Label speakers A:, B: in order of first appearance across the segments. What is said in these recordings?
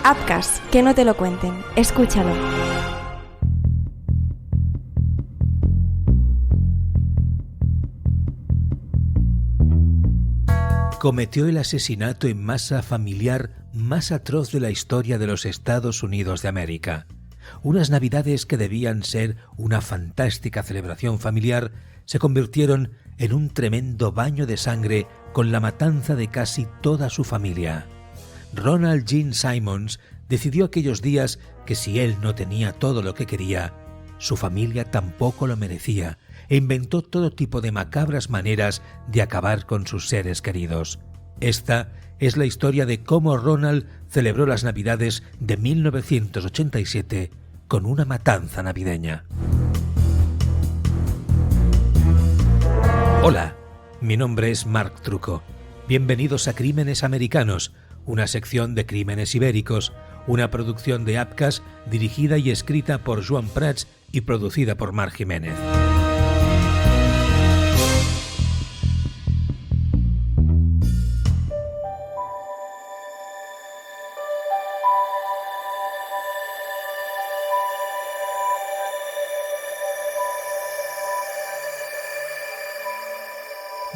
A: Apcas, que no te lo cuenten. Escúchalo.
B: Cometió el asesinato en masa familiar más atroz de la historia de los Estados Unidos de América. Unas Navidades que debían ser una fantástica celebración familiar se convirtieron en un tremendo baño de sangre con la matanza de casi toda su familia. Ronald Gene Simmons decidió aquellos días que si él no tenía todo lo que quería, su familia tampoco lo merecía, e inventó todo tipo de macabras maneras de acabar con sus seres queridos. Esta es la historia de cómo Ronald celebró las Navidades de 1987 con una matanza navideña. Hola, mi nombre es Marc Trucco. Bienvenidos a Crímenes Americanos, una sección de crímenes ibéricos, una producción de Apcas dirigida y escrita por Joan Prats y producida por Marc Jiménez.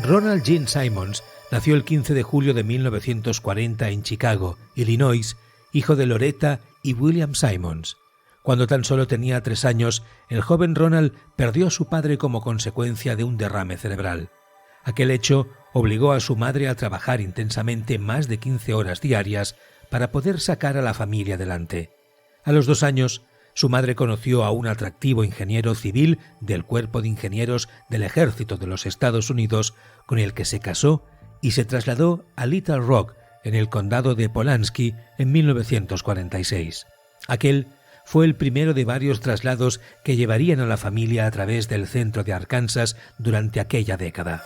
B: Ronald Gene Simmons nació el 15 de julio de 1940 en Chicago, Illinois, hijo de Loretta y William Simmons. Cuando tan solo tenía 3 años, el joven Ronald perdió a su padre como consecuencia de un derrame cerebral. Aquel hecho obligó a su madre a trabajar intensamente más de 15 horas diarias para poder sacar a la familia adelante. A los 2 años, su madre conoció a un atractivo ingeniero civil del Cuerpo de Ingenieros del Ejército de los Estados Unidos, con el que se casó y se trasladó a Little Rock, en el condado de Pulaski, en 1946. Aquel fue el primero de varios traslados que llevarían a la familia a través del centro de Arkansas durante aquella década.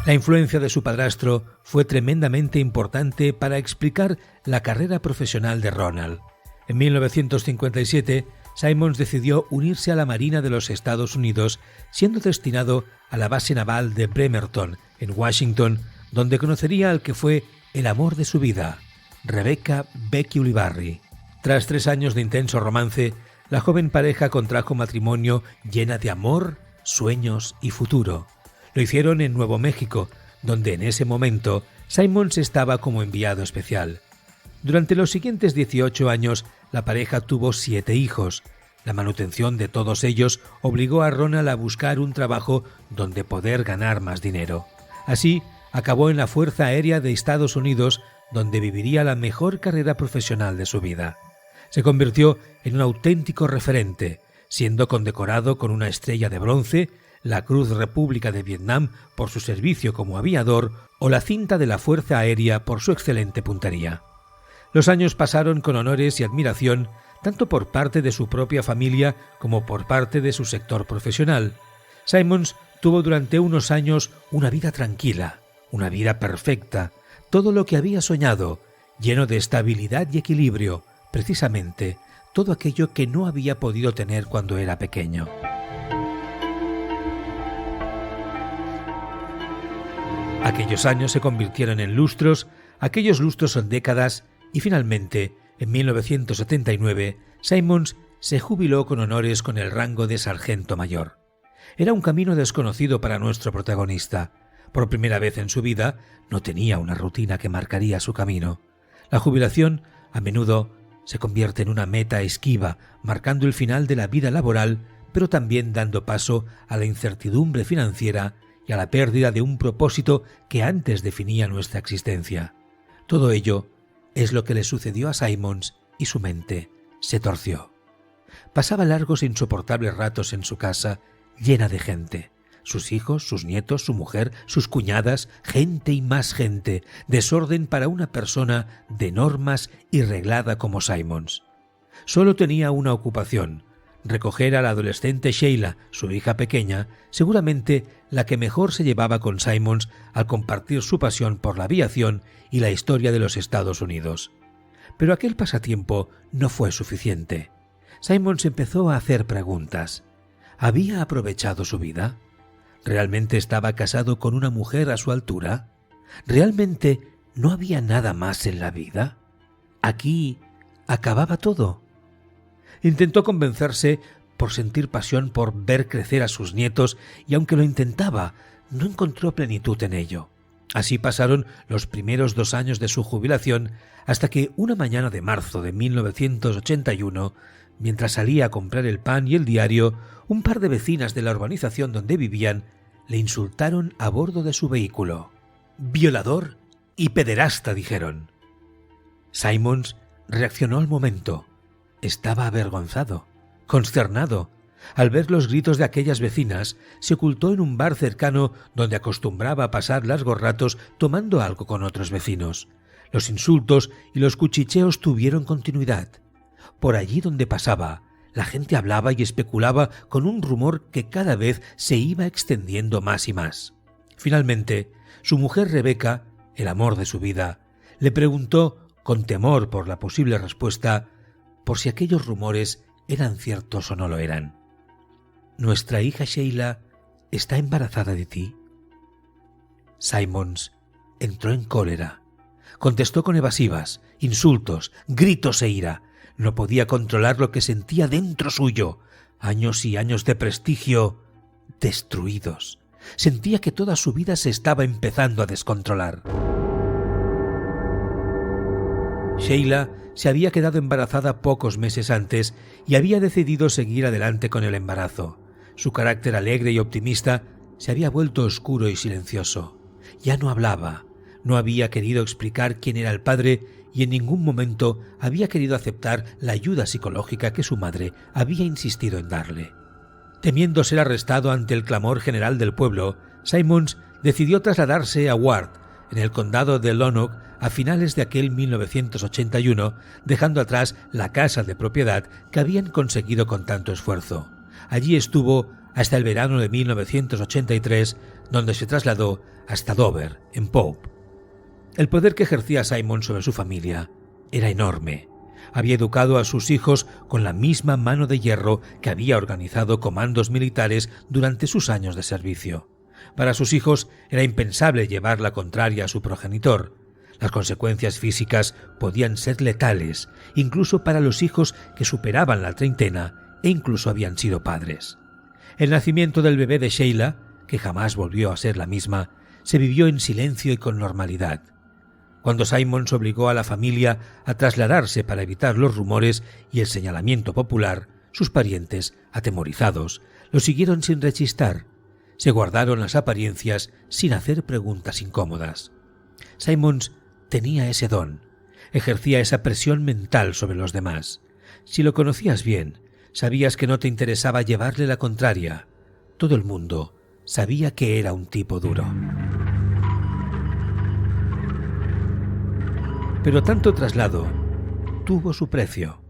B: La influencia de su padrastro fue tremendamente importante para explicar la carrera profesional de Ronald. En 1957, Simmons decidió unirse a la Marina de los Estados Unidos, siendo destinado a la base naval de Bremerton, en Washington, donde conocería al que fue el amor de su vida, Rebecca Becky Ulibarri. Tras 3 años de intenso romance, la joven pareja contrajo matrimonio llena de amor, sueños y futuro. Lo hicieron en Nuevo México, donde en ese momento Simmons estaba como enviado especial. Durante los siguientes 18 años, la pareja tuvo 7 hijos. La manutención de todos ellos obligó a Ronald a buscar un trabajo donde poder ganar más dinero. Así, acabó en la Fuerza Aérea de Estados Unidos, donde viviría la mejor carrera profesional de su vida. Se convirtió en un auténtico referente, siendo condecorado con una estrella de bronce, la Cruz República de Vietnam por su servicio como aviador o la cinta de la Fuerza Aérea por su excelente puntería. Los años pasaron con honores y admiración tanto por parte de su propia familia como por parte de su sector profesional. Simmons tuvo durante unos años una vida tranquila, una vida perfecta, todo lo que había soñado, lleno de estabilidad y equilibrio, precisamente todo aquello que no había podido tener cuando era pequeño. Aquellos años se convirtieron en lustros, aquellos lustros en décadas y finalmente, en 1979, Simmons se jubiló con honores con el rango de sargento mayor. Era un camino desconocido para nuestro protagonista. Por primera vez en su vida, no tenía una rutina que marcaría su camino. La jubilación, a menudo, se convierte en una meta esquiva, marcando el final de la vida laboral, pero también dando paso a la incertidumbre financiera y a la pérdida de un propósito que antes definía nuestra existencia. Todo ello es lo que le sucedió a Simmons y su mente se torció. Pasaba largos e insoportables ratos en su casa, llena de gente. Sus hijos, sus nietos, su mujer, sus cuñadas, gente y más gente, desorden para una persona de normas y reglada como Simmons. Solo tenía una ocupación: recoger a la adolescente Sheila, su hija pequeña, seguramente la que mejor se llevaba con Simmons al compartir su pasión por la aviación y la historia de los Estados Unidos. Pero aquel pasatiempo no fue suficiente. Simmons empezó a hacer preguntas. ¿Había aprovechado su vida? ¿Realmente estaba casado con una mujer a su altura? ¿Realmente no había nada más en la vida? ¿Aquí acababa todo? Intentó convencerse por sentir pasión por ver crecer a sus nietos y aunque lo intentaba, no encontró plenitud en ello. Así pasaron los primeros 2 años de su jubilación hasta que una mañana de marzo de 1981, mientras salía a comprar el pan y el diario, un par de vecinas de la urbanización donde vivían le insultaron a bordo de su vehículo. «Violador y pederasta», dijeron. Simons reaccionó al momento. Estaba avergonzado, consternado. Al ver los gritos de aquellas vecinas, se ocultó en un bar cercano donde acostumbraba a pasar largos ratos tomando algo con otros vecinos. Los insultos y los cuchicheos tuvieron continuidad. Por allí donde pasaba, la gente hablaba y especulaba con un rumor que cada vez se iba extendiendo más y más. Finalmente, su mujer Rebecca, el amor de su vida, le preguntó, con temor por la posible respuesta, por si aquellos rumores eran ciertos o no lo eran. «¿Nuestra hija Sheila está embarazada de ti?» Simons entró en cólera. Contestó con evasivas, insultos, gritos e ira. No podía controlar lo que sentía dentro suyo. Años y años de prestigio destruidos. Sentía que toda su vida se estaba empezando a descontrolar. Sheila se había quedado embarazada pocos meses antes y había decidido seguir adelante con el embarazo. Su carácter alegre y optimista se había vuelto oscuro y silencioso. Ya no hablaba, no había querido explicar quién era el padre y en ningún momento había querido aceptar la ayuda psicológica que su madre había insistido en darle. Temiendo ser arrestado ante el clamor general del pueblo, Simons decidió trasladarse a Ward, en el condado de Lonoke, a finales de aquel 1981, dejando atrás la casa de propiedad que habían conseguido con tanto esfuerzo. Allí estuvo hasta el verano de 1983, donde se trasladó hasta Dover, en Pope. El poder que ejercía Simons sobre su familia era enorme. Había educado a sus hijos con la misma mano de hierro que había organizado comandos militares durante sus años de servicio. Para sus hijos era impensable llevar la contraria a su progenitor. Las consecuencias físicas podían ser letales, incluso para los hijos que superaban la treintena e incluso habían sido padres. El nacimiento del bebé de Sheila, que jamás volvió a ser la misma, se vivió en silencio y con normalidad. Cuando Simons obligó a la familia a trasladarse para evitar los rumores y el señalamiento popular, sus parientes, atemorizados, lo siguieron sin rechistar. Se guardaron las apariencias sin hacer preguntas incómodas. Simons tenía ese don, ejercía esa presión mental sobre los demás. Si lo conocías bien, sabías que no te interesaba llevarle la contraria. Todo el mundo sabía que era un tipo duro. Pero tanto traslado tuvo su precio.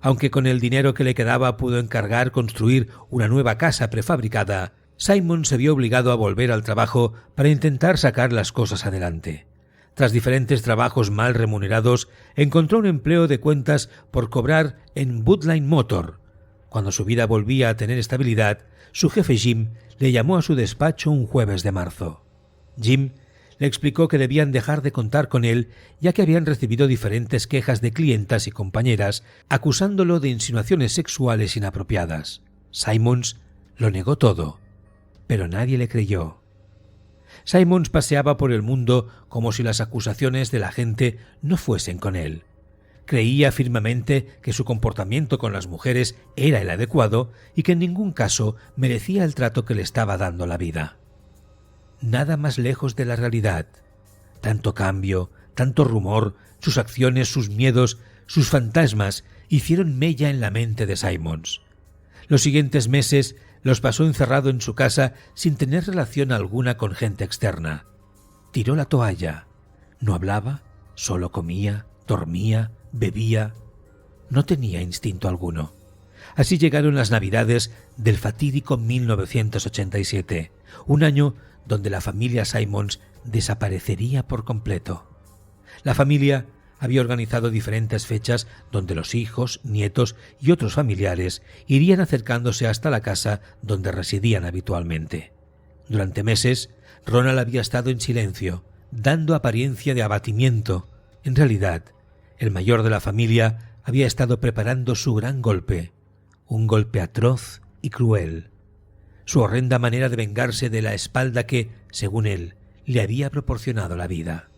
B: Aunque con el dinero que le quedaba pudo encargar construir una nueva casa prefabricada, Simons se vio obligado a volver al trabajo para intentar sacar las cosas adelante. Tras diferentes trabajos mal remunerados, encontró un empleo de cuentas por cobrar en Woodline Motor. Cuando su vida volvía a tener estabilidad, su jefe Jim le llamó a su despacho un jueves de marzo. Jim le explicó que debían dejar de contar con él, ya que habían recibido diferentes quejas de clientas y compañeras acusándolo de insinuaciones sexuales inapropiadas. Simons lo negó todo, pero nadie le creyó. Simons paseaba por el mundo como si las acusaciones de la gente no fuesen con él. Creía firmemente que su comportamiento con las mujeres era el adecuado y que en ningún caso merecía el trato que le estaba dando la vida. Nada más lejos de la realidad. Tanto cambio, tanto rumor, sus acciones, sus miedos, sus fantasmas hicieron mella en la mente de Simons. Los siguientes meses los pasó encerrado en su casa sin tener relación alguna con gente externa. Tiró la toalla. No hablaba, solo comía, dormía, bebía. No tenía instinto alguno. Así llegaron las Navidades del fatídico 1987, un año donde la familia Simons desaparecería por completo. La familia había organizado diferentes fechas donde los hijos, nietos y otros familiares irían acercándose hasta la casa donde residían habitualmente. Durante meses, Ronald había estado en silencio, dando apariencia de abatimiento. En realidad, el mayor de la familia había estado preparando su gran golpe, un golpe atroz y cruel. Su horrenda manera de vengarse de la espalda que, según él, le había proporcionado la vida.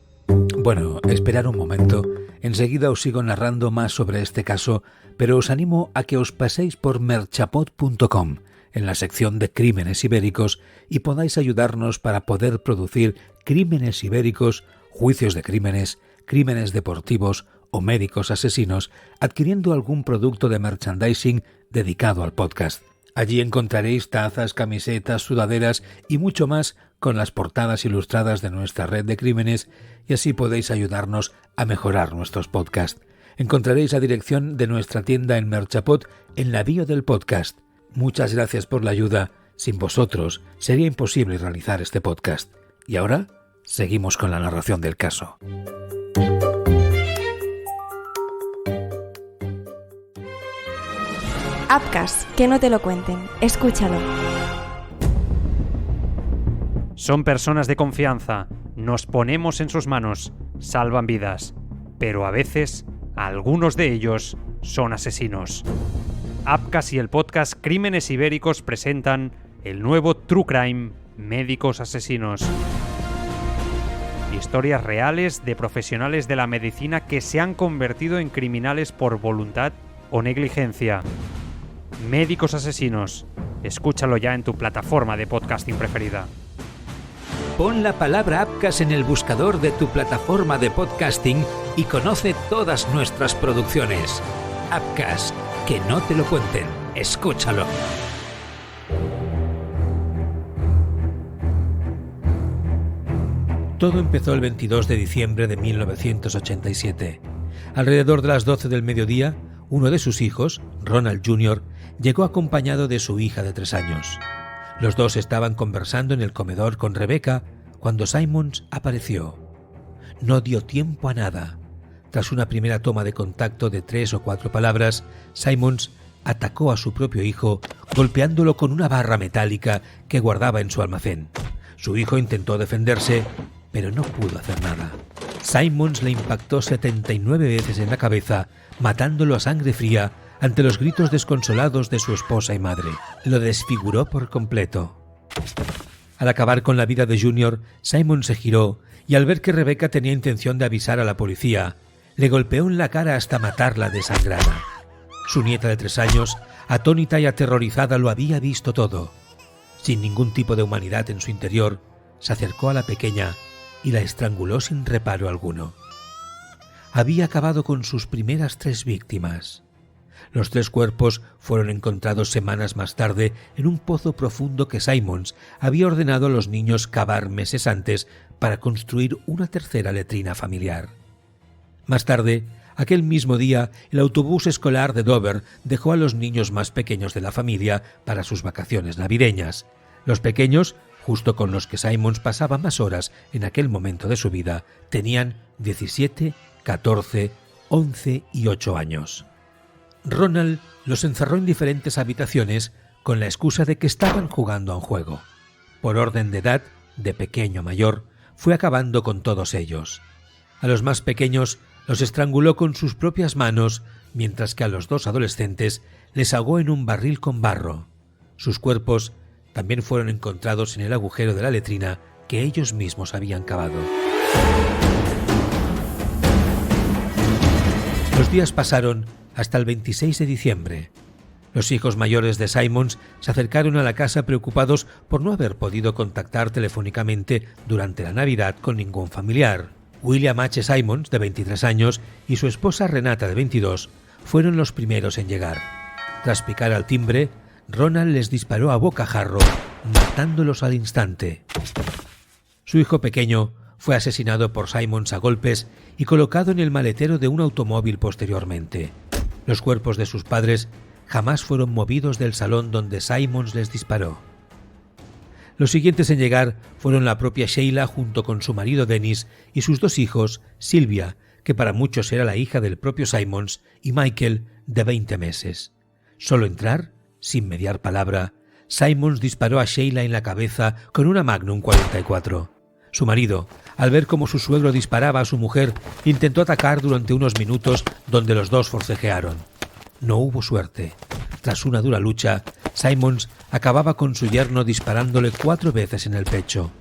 B: Bueno, esperad un momento. Enseguida os sigo narrando más sobre este caso, pero os animo a que os paséis por merchapod.com en la sección de Crímenes Ibéricos y podáis ayudarnos para poder producir crímenes ibéricos, juicios de crímenes, crímenes deportivos o médicos asesinos, adquiriendo algún producto de merchandising dedicado al podcast. Allí encontraréis tazas, camisetas, sudaderas y mucho más con las portadas ilustradas de nuestra red de crímenes, y así podéis ayudarnos a mejorar nuestros podcasts. Encontraréis la dirección de nuestra tienda en Merchapod en la bio del podcast. Muchas gracias por la ayuda. Sin vosotros sería imposible realizar este podcast. Y ahora seguimos con la narración del caso.
A: Apcas, que no te lo cuenten. Escúchalo.
C: Son personas de confianza, nos ponemos en sus manos, salvan vidas, pero a veces algunos de ellos son asesinos. Apcas y el podcast Crímenes Ibéricos presentan el nuevo True Crime Médicos Asesinos. Historias reales de profesionales de la medicina que se han convertido en criminales por voluntad o negligencia. Médicos Asesinos. Escúchalo ya en tu plataforma de podcasting preferida.
B: Pon la palabra Apcas en el buscador de tu plataforma de podcasting y conoce todas nuestras producciones. Apcas, que no te lo cuenten. Escúchalo. Todo empezó el 22 de diciembre de 1987. Alrededor de las 12 del mediodía, uno de sus hijos, Ronald Jr., llegó acompañado de su hija de 3 años. Los dos estaban conversando en el comedor con Rebecca cuando Simmons apareció. No dio tiempo a nada. Tras una primera toma de contacto de 3 o 4 palabras, Simmons atacó a su propio hijo, golpeándolo con una barra metálica que guardaba en su almacén. Su hijo intentó defenderse, pero no pudo hacer nada. Simmons le impactó 79 veces en la cabeza, matándolo a sangre fría ante los gritos desconsolados de su esposa y madre. Lo desfiguró por completo. Al acabar con la vida de Junior, Simmons se giró y al ver que Rebecca tenía intención de avisar a la policía, le golpeó en la cara hasta matarla desangrada. Su nieta de 3 años, atónita y aterrorizada, lo había visto todo. Sin ningún tipo de humanidad en su interior, se acercó a la pequeña y la estranguló sin reparo alguno. Había acabado con sus primeras 3 víctimas. Los 3 cuerpos fueron encontrados semanas más tarde en un pozo profundo que Simmons había ordenado a los niños cavar meses antes para construir una tercera letrina familiar. Más tarde, aquel mismo día, el autobús escolar de Dover dejó a los niños más pequeños de la familia para sus vacaciones navideñas. Los pequeños, justo con los que Simmons pasaba más horas en aquel momento de su vida, tenían 17, 14, 11 y 8 años. Ronald los encerró en diferentes habitaciones con la excusa de que estaban jugando a un juego. Por orden de edad, de pequeño a mayor, fue acabando con todos ellos. A los más pequeños los estranguló con sus propias manos, mientras que a los 2 adolescentes les ahogó en un barril con barro. Sus cuerpos también fueron encontrados en el agujero de la letrina que ellos mismos habían cavado. Los días pasaron hasta el 26 de diciembre. Los hijos mayores de Simmons se acercaron a la casa preocupados por no haber podido contactar telefónicamente durante la Navidad con ningún familiar. William H. Simmons, de 23 años, y su esposa Renata, de 22, fueron los primeros en llegar. Tras picar al timbre, Ronald les disparó a bocajarro, matándolos al instante. Su hijo pequeño fue asesinado por Simmons a golpes y colocado en el maletero de un automóvil posteriormente. Los cuerpos de sus padres jamás fueron movidos del salón donde Simmons les disparó. Los siguientes en llegar fueron la propia Sheila junto con su marido Dennis y sus 2 hijos, Sylvia, que para muchos era la hija del propio Simmons, y Michael, de 20 meses. Solo entrar, sin mediar palabra, Simmons disparó a Sheila en la cabeza con una Magnum 44. Su marido, Al ver cómo su suegro disparaba a su mujer, intentó atacar durante unos minutos donde los dos forcejearon. No hubo suerte. Tras una dura lucha, Simmons acababa con su yerno disparándole 4 veces en el pecho.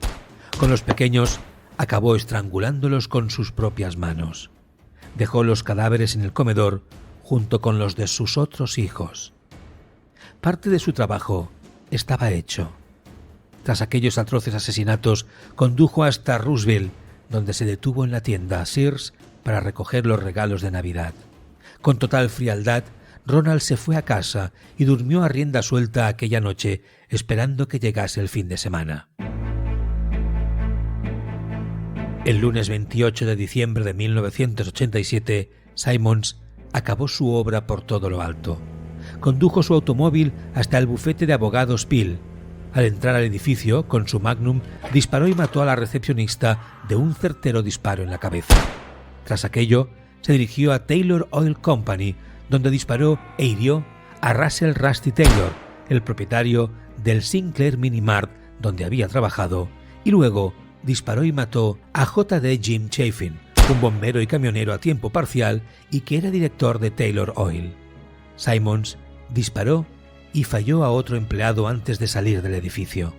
B: Con los pequeños, acabó estrangulándolos con sus propias manos. Dejó los cadáveres en el comedor junto con los de sus otros hijos. Parte de su trabajo estaba hecho. Tras aquellos atroces asesinatos, condujo hasta Roosevelt, donde se detuvo en la tienda Sears para recoger los regalos de Navidad. Con total frialdad, Ronald se fue a casa y durmió a rienda suelta aquella noche, esperando que llegase el fin de semana. El lunes 28 de diciembre de 1987, Simmons acabó su obra por todo lo alto. Condujo su automóvil hasta el bufete de abogados Peel. Al entrar al edificio, con su Magnum, disparó y mató a la recepcionista de un certero disparo en la cabeza. Tras aquello, se dirigió a Taylor Oil Company, donde disparó e hirió a Russell Rusty Taylor, el propietario del Sinclair Mini Mart donde había trabajado, y luego disparó y mató a J.D. Jim Chaffin, un bombero y camionero a tiempo parcial y que era director de Taylor Oil. Simmons disparó y falló a otro empleado antes de salir del edificio.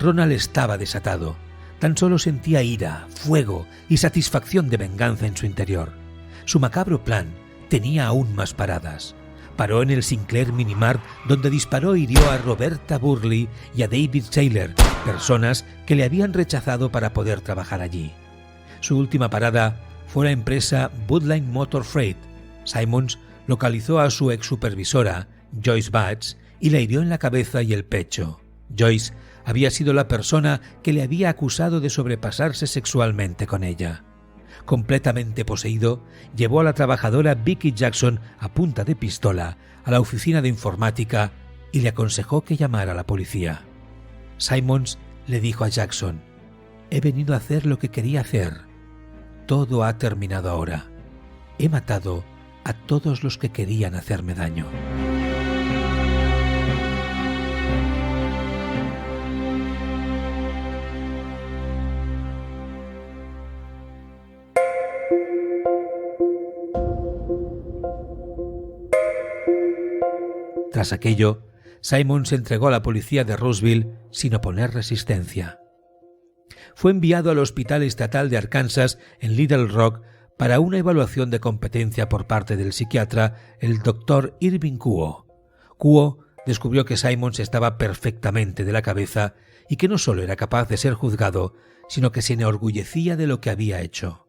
B: Ronald estaba desatado. Tan solo sentía ira, fuego y satisfacción de venganza en su interior. Su macabro plan tenía aún más paradas. Paró en el Sinclair Minimart, donde disparó e hirió a Roberta Burley y a David Taylor, personas que le habían rechazado para poder trabajar allí. Su última parada fue la empresa Woodline Motor Freight. Simmons localizó a su ex supervisora, Joyce Batts, y la hirió en la cabeza y el pecho. Joyce había sido la persona que le había acusado de sobrepasarse sexualmente con ella. Completamente poseído, llevó a la trabajadora Vicky Jackson a punta de pistola a la oficina de informática y le aconsejó que llamara a la policía. Simmons le dijo a Jackson: «He venido a hacer lo que quería hacer. Todo ha terminado ahora. He matado a todos los que querían hacerme daño». Tras aquello, Simmons se entregó a la policía de Roseville sin oponer resistencia. Fue enviado al Hospital Estatal de Arkansas en Little Rock para una evaluación de competencia por parte del psiquiatra, el Dr. Irving Kuo. Kuo descubrió que Simmons estaba perfectamente de la cabeza y que no solo era capaz de ser juzgado, sino que se enorgullecía de lo que había hecho.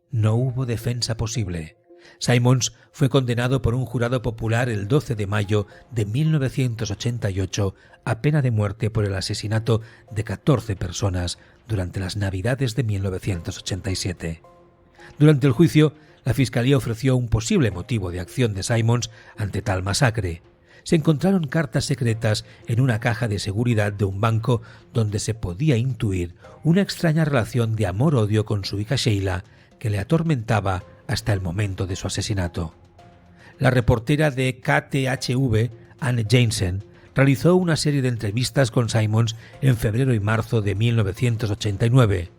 B: No hubo defensa posible. Simmons fue condenado por un jurado popular el 12 de mayo de 1988 a pena de muerte por el asesinato de 14 personas durante las Navidades de 1987. Durante el juicio, la Fiscalía ofreció un posible motivo de acción de Simmons ante tal masacre. Se encontraron cartas secretas en una caja de seguridad de un banco donde se podía intuir una extraña relación de amor-odio con su hija Sheila que le atormentaba hasta el momento de su asesinato. La reportera de KTHV, Anne Jensen, realizó una serie de entrevistas con Simmons en febrero y marzo de 1989.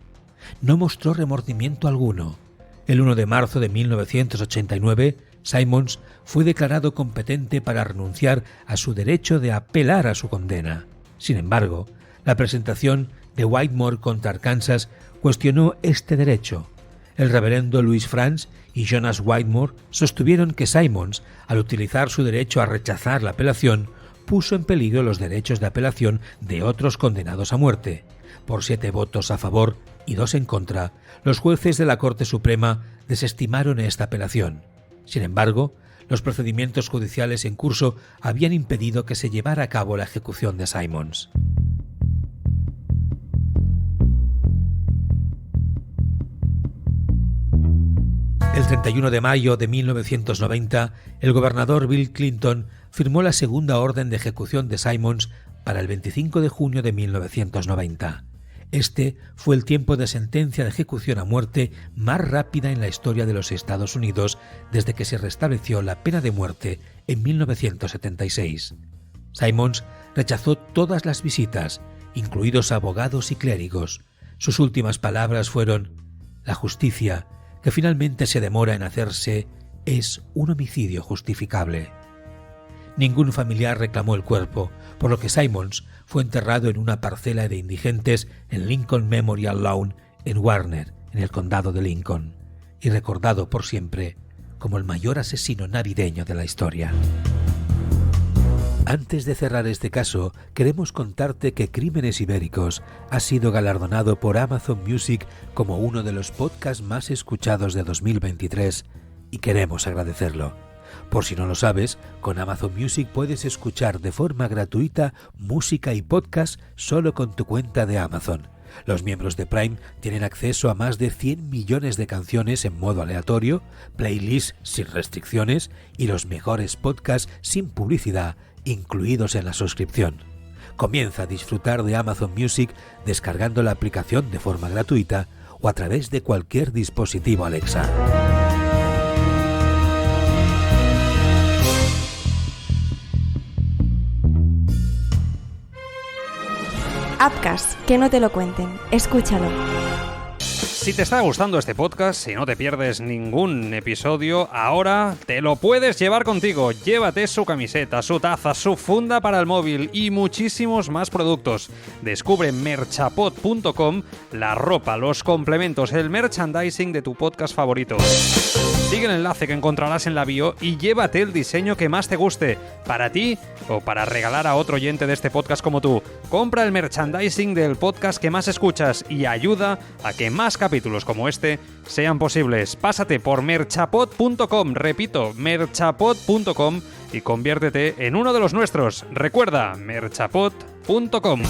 B: No mostró remordimiento alguno. El 1 de marzo de 1989, Simmons fue declarado competente para renunciar a su derecho de apelar a su condena. Sin embargo, la presentación de Whitmore contra Arkansas cuestionó este derecho. El reverendo Louis Franz y Jonas Whitmore sostuvieron que Simmons, al utilizar su derecho a rechazar la apelación, puso en peligro los derechos de apelación de otros condenados a muerte. Por 7 votos a favor y 2 en contra, los jueces de la Corte Suprema desestimaron esta apelación. Sin embargo, los procedimientos judiciales en curso habían impedido que se llevara a cabo la ejecución de Simmons. El 31 de mayo de 1990, el gobernador Bill Clinton firmó la segunda orden de ejecución de Simmons para el 25 de junio de 1990. Este fue el tiempo de sentencia de ejecución a muerte más rápida en la historia de los Estados Unidos desde que se restableció la pena de muerte en 1976. Simmons rechazó todas las visitas, incluidos abogados y clérigos. Sus últimas palabras fueron: «La justicia, que finalmente se demora en hacerse, es un homicidio justificable». Ningún familiar reclamó el cuerpo, por lo que Simmons fue enterrado en una parcela de indigentes en Lincoln Memorial Lawn, en Warner, en el condado de Lincoln, y recordado por siempre como el mayor asesino navideño de la historia. Antes de cerrar este caso, queremos contarte que Crímenes Ibéricos ha sido galardonado por Amazon Music como uno de los podcasts más escuchados de 2023 y queremos agradecerlo. Por si no lo sabes, con Amazon Music puedes escuchar de forma gratuita música y podcast solo con tu cuenta de Amazon. Los miembros de Prime tienen acceso a más de 100 millones de canciones en modo aleatorio, playlists sin restricciones y los mejores podcasts sin publicidad incluidos en la suscripción. Comienza a disfrutar de Amazon Music descargando la aplicación de forma gratuita o a través de cualquier dispositivo Alexa.
A: Apcast, que no te lo cuenten. Escúchalo.
C: Si te está gustando este podcast, si no te pierdes ningún episodio, ahora te lo puedes llevar contigo. Llévate su camiseta, su taza, su funda para el móvil y muchísimos más productos. Descubre merchapod.com, la ropa, los complementos, el merchandising de tu podcast favorito. Sigue el enlace que encontrarás en la bio y llévate el diseño que más te guste, para ti o para regalar a otro oyente de este podcast como tú. Compra el merchandising del podcast que más escuchas y ayuda a que más capítulos como este sean posibles. Pásate por merchapod.com, repito, merchapod.com y conviértete en uno de los nuestros. Recuerda, merchapod.com.